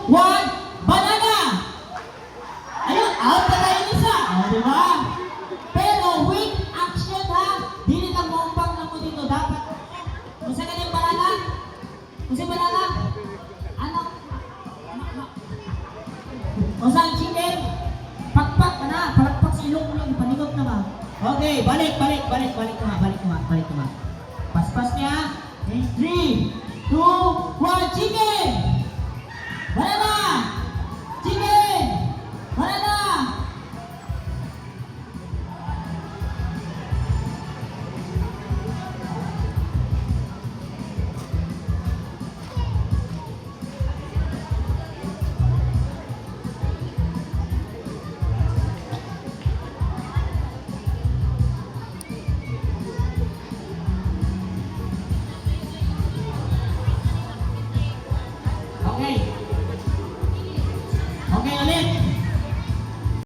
one, banana! Ayun, out na tayo isa. O, di ba? Pero with action ha, dili lang maumpang lang mo dito. Dapat, kung sa kanyang banana, kung sa banana, ano? O saan chicken? Pakpak ka na, palakpak sa ilong mo lang, panigot na ba? Okay, balik naman. Paspas niya. 3, 2, 1, chicken! Banana! Chicken! Banana! Okay.